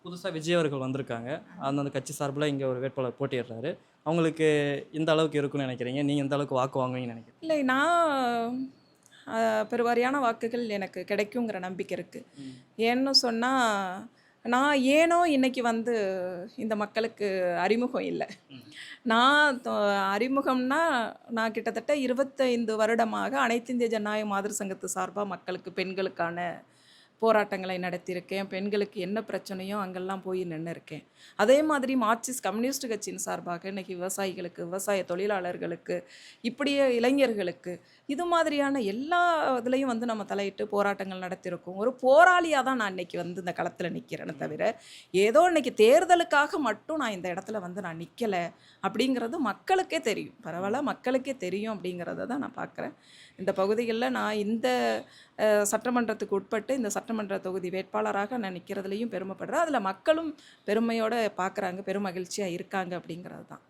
புதுசா விஜய் அவர்கள் வந்திருக்காங்க. அந்தந்த கட்சி சார்புல இங்க ஒரு வேட்பாளர் போட்டியிடுறாரு. அவங்களுக்கு எந்த அளவுக்கு இருக்கும்னு நினைக்கிறீங்க? நீங்க எந்த அளவுக்கு வாக்கு வாங்குவீங்கன்னு நினைக்கிறீங்க? இல்லை, நான் பெருவாரியான வாக்குகள் எனக்கு கிடைக்குங்கிற நம்பிக்கை இருக்குது. ம். ஏன்னு சொன்னால், நான் ஏனோ இன்னைக்கு வந்து இந்த மக்களுக்கு அறிமுகம் இல்லை. ம். நான் அறிமுகம்னா, நான் கிட்டத்தட்ட 25 வருடமாக அனைத்து இந்திய ஜனநாயக மாதர் சங்கத்து சார்பாக மக்களுக்கு பெண்களுக்கான போராட்டங்களை நடத்தியிருக்கேன். பெண்களுக்கு என்ன பிரச்சனையோ அங்கெல்லாம் போய் நின்று இருக்கேன். அதே மாதிரி மார்க்சிஸ்ட் கம்யூனிஸ்ட் கட்சியின் சார்பாக இன்றைக்கி விவசாயிகளுக்கு, விவசாய தொழிலாளர்களுக்கு, இப்படியே இளைஞர்களுக்கு, இது மாதிரியான எல்லா இதுலேயும் வந்து நம்ம தலையிட்டு போராட்டங்கள் நடத்தியிருக்கோம். ஒரு போராளியாக தான் நான் இன்றைக்கி வந்து இந்த களத்தில் நிற்கிறேன்னு தவிர, ஏதோ இன்றைக்கி தேர்தலுக்காக மட்டும் நான் இந்த இடத்துல வந்து நான் நிற்கலை அப்படிங்கிறது மக்களுக்கே தெரியும். பரவாயில்ல, மக்களுக்கே தெரியும் அப்படிங்கிறத தான் நான் பார்க்குறேன். இந்த பகுதிகளில் நான் இந்த சட்டமன்றத்துக்கு உட்பட்டு இந்த சட்டமன்ற தொகுதி வேட்பாளராக நான் நிற்கிறதுலையும் பெருமைப்படுறேன். அதில் மக்களும் பெருமையோடு பார்க்குறாங்க, பெரும் மகிழ்ச்சியாக இருக்காங்க அப்படிங்கிறது தான்.